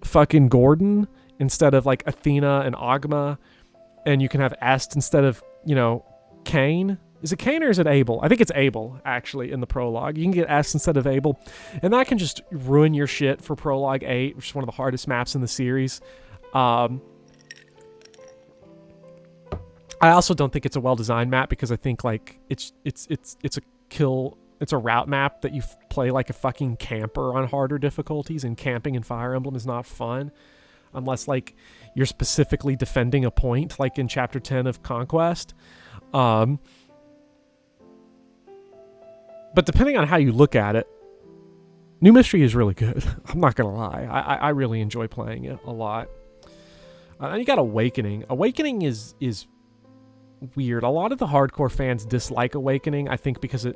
fucking Gordon instead of like Athena and Agma, and you can have Est instead of, Cain. Is it Cain or is it Abel? I think it's Abel, actually, in the prologue. You can get S instead of Abel. And that can just ruin your shit for Prologue 8, which is one of the hardest maps in the series. I also don't think it's a well-designed map because I think, like, it's a route map that you play like a fucking camper on harder difficulties, and camping in Fire Emblem is not fun unless, like, you're specifically defending a point, like in Chapter 10 of Conquest. But depending on how you look at it, New Mystery is really good. I'm not going to lie. I really enjoy playing it a lot. And you got Awakening. Awakening is weird. A lot of the hardcore fans dislike Awakening, I think, because of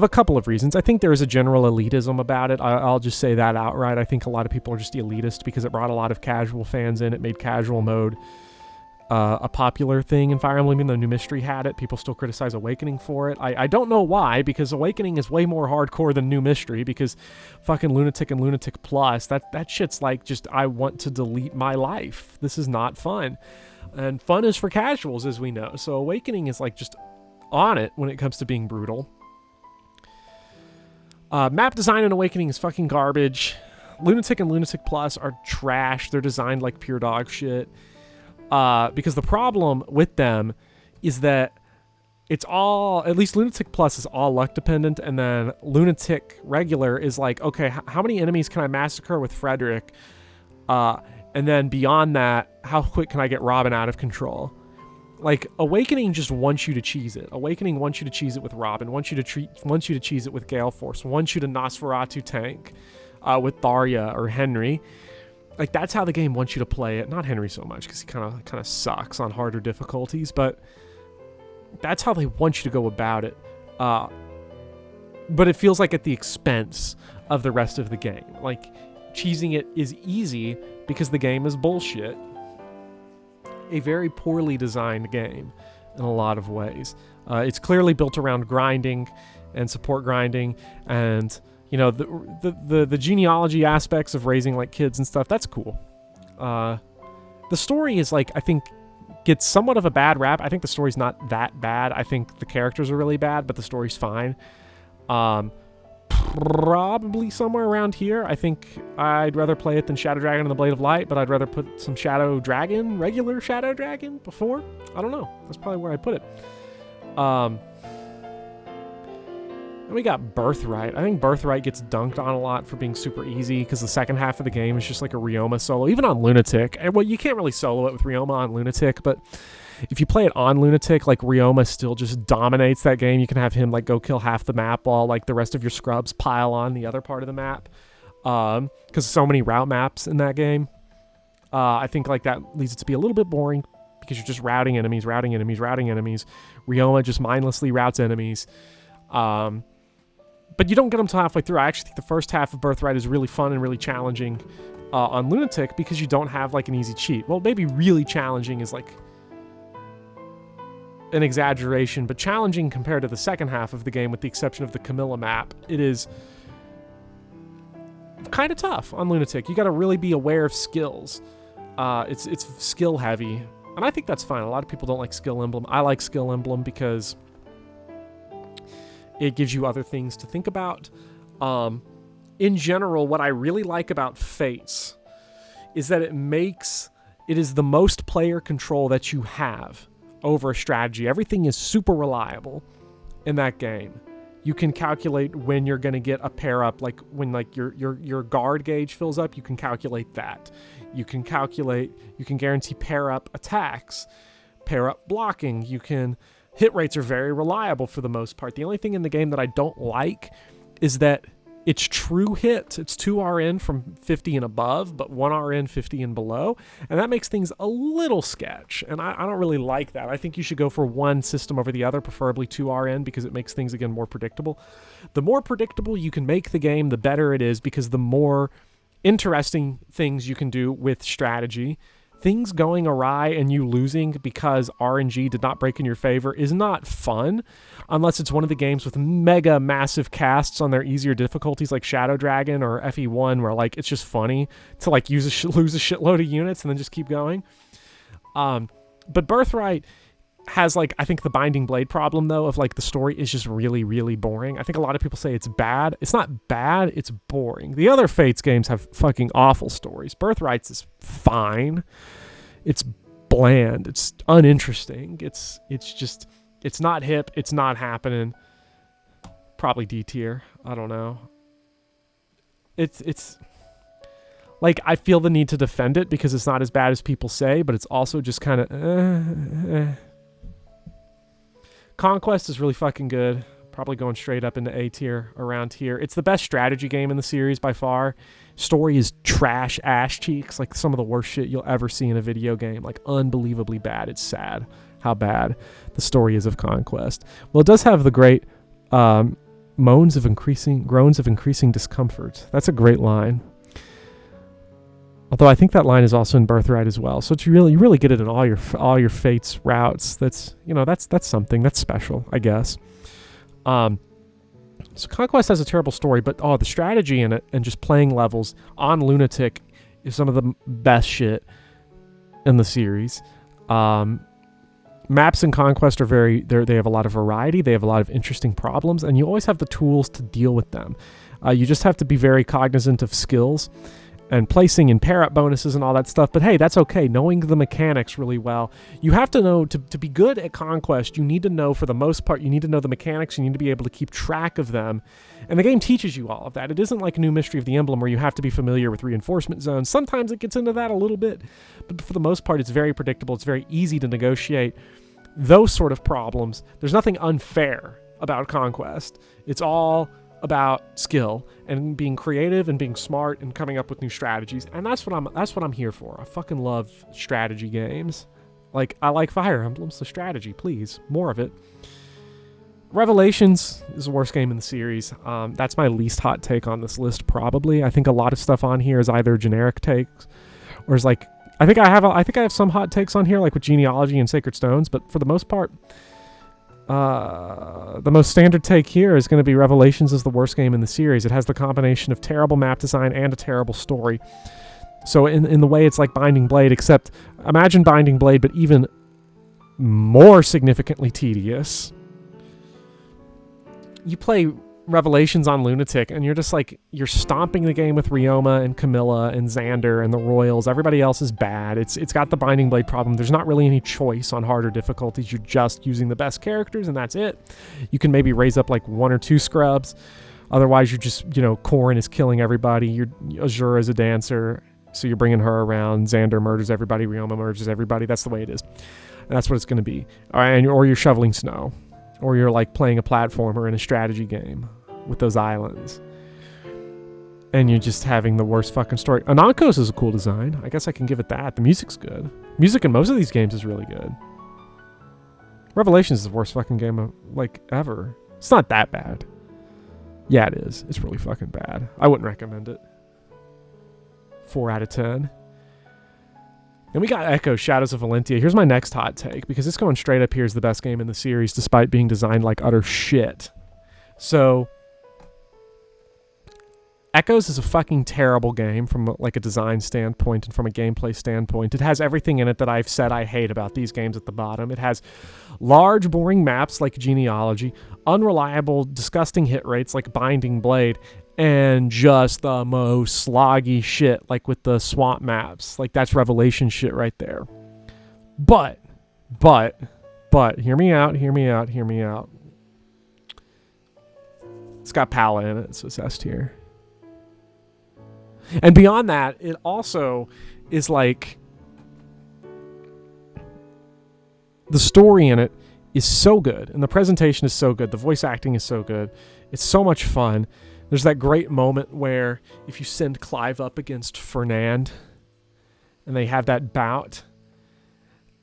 a couple of reasons. I think there is a general elitism about it. I'll just say that outright. I think a lot of people are just elitist because it brought a lot of casual fans in. It made casual mode a popular thing in Fire Emblem. Even though New Mystery had it, people still criticize Awakening for it. I don't know why, because Awakening is way more hardcore than New Mystery, because fucking Lunatic and Lunatic Plus, that shit's like just, I want to delete my life. This is not fun. And fun is for casuals, as we know. So Awakening is like just on it when it comes to being brutal. Map design in Awakening is fucking garbage. Lunatic and Lunatic Plus are trash. They're designed like pure dog shit. Because the problem with them is that it's all, at least Lunatic Plus is all luck dependent, and then Lunatic Regular is like, okay, how many enemies can I massacre with Frederick? And then beyond that, how quick can I get Robin out of control? Like, Awakening just wants you to cheese it. Awakening wants you to cheese it with Robin, wants you to cheese it with Gale Force, wants you to Nosferatu tank with Tharya or Henry. Like, that's how the game wants you to play it. Not Henry so much, because he kind of sucks on harder difficulties, but that's how they want you to go about it. But it feels like at the expense of the rest of the game. Like, cheesing it is easy because the game is bullshit. A very poorly designed game in a lot of ways. It's clearly built around grinding and support grinding, and you know, the genealogy aspects of raising like kids and stuff, that's cool. The story is like, I think, gets somewhat of a bad rap. I think the story's not that bad. I think the characters are really bad, but the story's fine. Probably somewhere around here. I think I'd rather play it than Shadow Dragon and the Blade of Light, but I'd rather put some Shadow Dragon, regular Shadow Dragon, before. I don't know. That's probably where I put it. And we got Birthright. I think Birthright gets dunked on a lot for being super easy because the second half of the game is just like a Ryoma solo, even on Lunatic. And, well, you can't really solo it with Ryoma on Lunatic, but if you play it on Lunatic, like, Ryoma still just dominates that game. You can have him like go kill half the map while like the rest of your scrubs pile on the other part of the map. Because so many route maps in that game. I think like that leads it to be a little bit boring because you're just routing enemies. Ryoma just mindlessly routes enemies. But you don't get them till halfway through. I actually think the first half of Birthright is really fun and really challenging on Lunatic because you don't have like an easy cheat. Well, maybe really challenging is like an exaggeration, but challenging compared to the second half of the game with the exception of the Camilla map, it is kind of tough on Lunatic. You got to really be aware of skills. It's skill heavy, and I think that's fine. A lot of people don't like Skill Emblem. I like Skill Emblem because it gives you other things to think about. In general, what I really like about Fates is that it is the most player control that you have over a strategy. Everything is super reliable in that game. You can calculate when you're going to get a pair up, like when like your guard gauge fills up, you can calculate that. You can guarantee pair up attacks, pair up blocking. Hit rates are very reliable for the most part. The only thing in the game that I don't like is that it's true hit. It's 2 RN from 50 and above, but 1 RN 50 and below. And that makes things a little sketch. And I don't really like that. I think you should go for one system over the other, preferably 2 RN, because it makes things, again, more predictable. The more predictable you can make the game, the better it is, because the more interesting things you can do with strategy. Things going awry and you losing because RNG did not break in your favor is not fun unless it's one of the games with mega massive casts on their easier difficulties like Shadow Dragon or FE1 where like it's just funny to like lose a shitload of units and then just keep going. But Birthright has like, I think the Binding Blade problem though of like the story is just really, really boring. I think a lot of people say it's bad. It's not bad, it's boring. The other Fates games have fucking awful stories. Birthrights is fine. It's bland. It's uninteresting. It's not hip. It's not happening. Probably D tier. I don't know. It's like, I feel the need to defend it because it's not as bad as people say, but it's also just kind of Conquest is really fucking good. Probably going straight up into A tier around here. It's the best strategy game in the series by far. Story is trash ass cheeks, like some of the worst shit you'll ever see in a video game. Like, unbelievably bad. It's sad how bad the story is of Conquest. Well, it does have the great groans of increasing discomfort. That's a great line. Although I think that line is also in Birthright as well. So it's you really get it in all your Fates routes. That's something. That's special, I guess. So Conquest has a terrible story, but the strategy in it and just playing levels on Lunatic is some of the best shit in the series. Maps in Conquest are they have a lot of variety. They have a lot of interesting problems, and you always have the tools to deal with them. You just have to be very cognizant of skills and placing and pair-up bonuses and all that stuff. But hey, that's okay. Knowing the mechanics really well. You have to know, to be good at Conquest, you need to know, for the most part, you need to know the mechanics. You need to be able to keep track of them. And the game teaches you all of that. It isn't like a new Mystery of the Emblem where you have to be familiar with reinforcement zones. Sometimes it gets into that a little bit. But for the most part, it's very predictable. It's very easy to negotiate those sort of problems. There's nothing unfair about Conquest. It's all about skill and being creative and being smart and coming up with new strategies, and that's what I'm here for. I fucking love strategy games. Like, I like Fire Emblem, so strategy, please, more of it. Revelations is the worst game in the series. That's my least hot take on this list, probably. I think a lot of stuff on here is either generic takes or is like, I think I have some hot takes on here, like with Genealogy and Sacred Stones, but for the most part, the most standard take here is going to be Revelations is the worst game in the series. It has the combination of terrible map design and a terrible story. So in the way it's like Binding Blade, except imagine Binding Blade, but even more significantly tedious. You play Revelations on Lunatic, and you're just like, you're stomping the game with Ryoma and Camilla and Xander and the Royals. Everybody else is bad. It's got the Binding Blade problem. There's not really any choice on harder difficulties. You're just using the best characters, and that's it. You can maybe raise up like 1 or 2 scrubs. Otherwise, you're just, Corrin is killing everybody. Azura is a dancer, so you're bringing her around. Xander murders everybody. Ryoma murders everybody. That's the way it is. And that's what it's going to be. Or you're shoveling snow. Or you're like playing a platformer in a strategy game with those islands. And you're just having the worst fucking story. Anankos is a cool design. I guess I can give it that. The music's good. Music in most of these games is really good. Revelations is the worst fucking game of, ever. It's not that bad. Yeah, it is. It's really fucking bad. I wouldn't recommend it. 4 out of 10. And we got Echo, Shadows of Valentia. Here's my next hot take, because it's going straight up here as the best game in the series, despite being designed like utter shit. So, Echoes is a fucking terrible game from a design standpoint and from a gameplay standpoint. It has everything in it that I've said I hate about these games at the bottom. It has large, boring maps like Genealogy, unreliable, disgusting hit rates like Binding Blade, and just the most sloggy shit, like with the swamp maps. Like, that's Revelation shit right there. But, hear me out. It's got Pala in it, so it's S tier. And beyond that, it also is like, the story in it is so good, and the presentation is so good, the voice acting is so good, it's so much fun. There's that great moment where if you send Clive up against Fernand and they have that bout,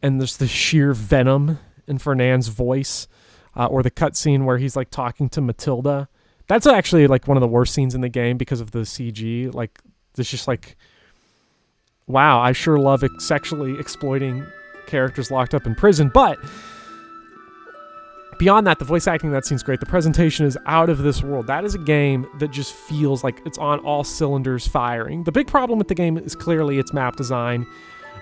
and there's the sheer venom in Fernand's voice, or the cutscene where he's like talking to Matilda. That's actually like one of the worst scenes in the game because of the CG. Like, it's just like, wow, I sure love sexually exploiting characters locked up in prison. But beyond that, the voice acting in that scene's great. The presentation is out of this world. That is a game that just feels like it's on all cylinders firing. The big problem with the game is clearly its map design.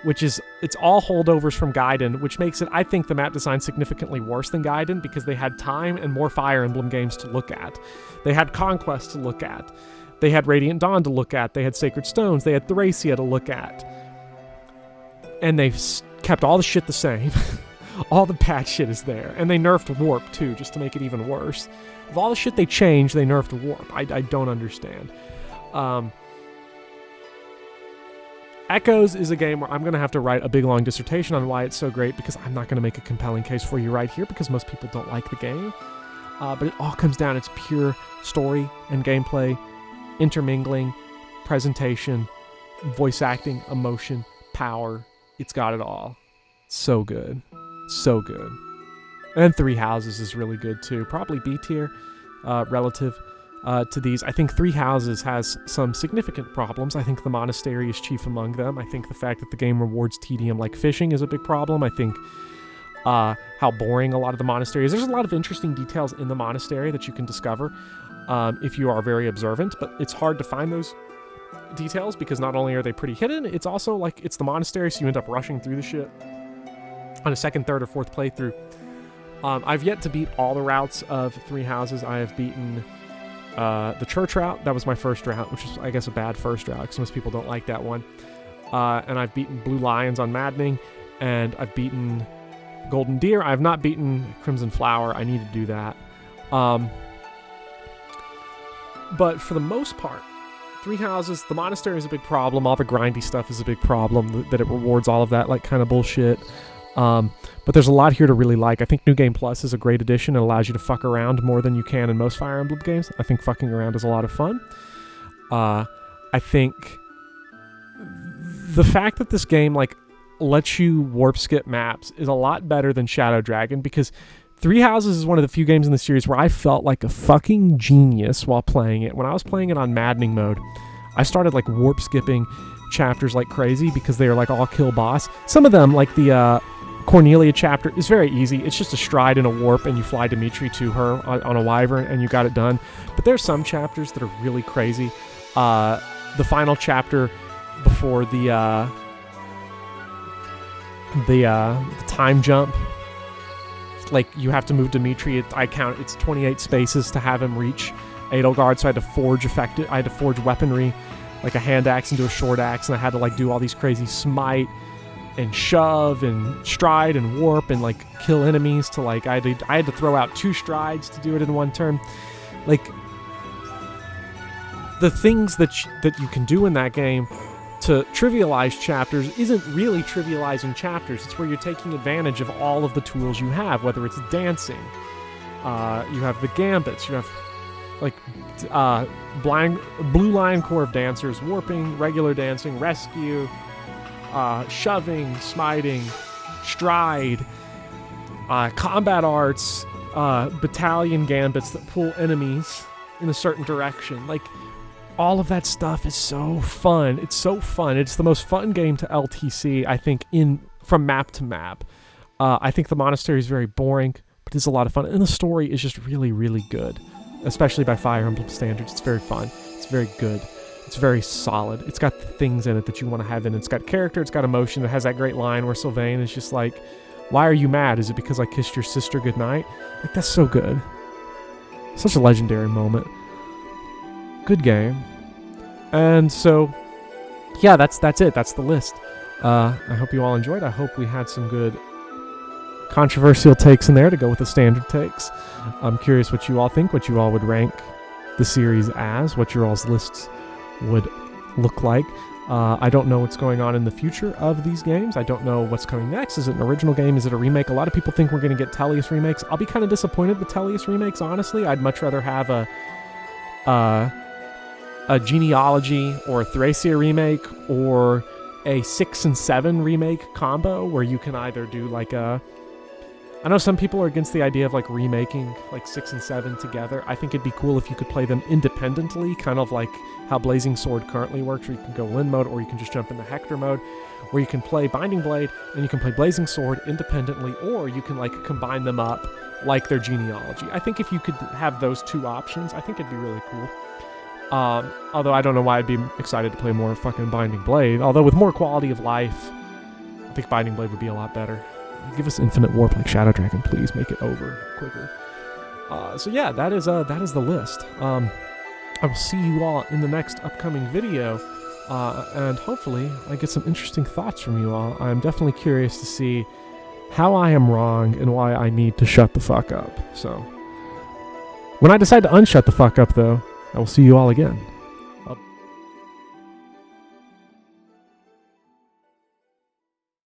it's all holdovers from Gaiden, which makes it, I think, the map design significantly worse than Gaiden because they had time and more Fire Emblem games to look at. They had Conquest to look at. They had Radiant Dawn to look at. They had Sacred Stones. They had Thracia to look at. And they've kept all the shit the same. All the bad shit is there. And they nerfed Warp, too, just to make it even worse. Of all the shit they changed, they nerfed Warp. I don't understand. Echoes is a game where I'm going to have to write a big, long dissertation on why it's so great, because I'm not going to make a compelling case for you right here, because most people don't like the game. But it all comes down, it's pure story and gameplay, intermingling, presentation, voice acting, emotion, power. It's got it all. So good. So good. And Three Houses is really good too. Probably B tier relative to these. I think Three Houses has some significant problems. I think the monastery is chief among them. I think the fact that the game rewards tedium like fishing is a big problem. I think how boring a lot of the monastery is. There's a lot of interesting details in the monastery that you can discover if you are very observant, but it's hard to find those details because not only are they pretty hidden, it's also like it's the monastery, so you end up rushing through the shit on a second, third, or fourth playthrough. I've yet to beat all the routes of Three Houses. I have beaten the church route. That was my first route, which is, I guess, a bad first route because most people don't like that one. And I've beaten Blue Lions on Maddening, and I've beaten Golden Deer. I have not beaten Crimson Flower. I need to do that. But for the most part, Three Houses, the monastery is a big problem. All the grindy stuff is a big problem, that it rewards all of that like kind of bullshit. But there's a lot here to really like. I think New Game Plus is a great addition. It allows you to fuck around more than you can in most Fire Emblem games. I think fucking around is a lot of fun. I think the fact that this game like lets you warp skip maps is a lot better than Shadow Dragon, because Three Houses is one of the few games in the series where I felt like a fucking genius while playing it. When I was playing it on maddening mode, I started like warp skipping chapters like crazy because they are like all kill boss. Some of them, like the Cornelia chapter, is very easy. It's just a stride and a warp and you fly Dimitri to her on a wyvern and you got it done. But there's some chapters that are really crazy. The final chapter before the time jump, like you have to move Dimitri. It's 28 spaces to have him reach Edelgard, so I had to forge weaponry, like a hand axe into a short axe, and I had to like do all these crazy smite and shove and stride and warp and like kill enemies to like I had to throw out 2 strides to do it in one turn. Like the things that you can do in that game to trivialize chapters isn't really trivializing chapters. It's where you're taking advantage of all of the tools you have, whether it's dancing, you have the gambits, you have like Blue Lion Corps of Dancers, warping, regular dancing, rescue, shoving, smiting, stride, combat arts, battalion gambits that pull enemies in a certain direction. Like, all of that stuff is so fun. It's so fun. It's the most fun game to LTC, I think, from map to map. I think the monastery is very boring, but it's a lot of fun. And the story is just really, really good, especially by Fire Emblem standards. It's very fun. It's very good. It's very solid. It's got the things in it that you want to have in it. It's got character. It's got emotion. It has that great line where Sylvain is just like, "Why are you mad? Is it because I kissed your sister goodnight?" Like, that's so good. Such a legendary moment. Good game. And so, yeah, that's it. That's the list. I hope you all enjoyed. I hope we had some good controversial takes in there to go with the standard takes. I'm curious what you all think, what you all would rank the series as, what your all's lists would look like. I don't know what's going on in the future of these games. I don't know what's coming next. Is it an original game? Is it a remake? A lot of people think we're going to get Tellius remakes. I'll be kind of disappointed with Tellius remakes, honestly. I'd much rather have a Genealogy or a Thracia remake or a 6 and 7 remake combo where you can either do like a... I know some people are against the idea of like remaking like 6 and 7 together. I think it'd be cool if you could play them independently, kind of like how Blazing Sword currently works, where you can go Lyn mode or you can just jump into Hector mode, where you can play Binding Blade and you can play Blazing Sword independently, or you can like combine them up like their Genealogy. I think if you could have those 2 options, I think it'd be really cool. Although I don't know why I'd be excited to play more fucking Binding Blade. Although with more quality of life I think Binding Blade would be a lot better. Give us infinite warp like Shadow Dragon, please. Make it over quicker. So yeah, that is the list. I will see you all in the next upcoming video, and hopefully I get some interesting thoughts from you all. I'm definitely curious to see how I am wrong and why I need to shut the fuck up. So when I decide to unshut the fuck up, though, I will see you all again.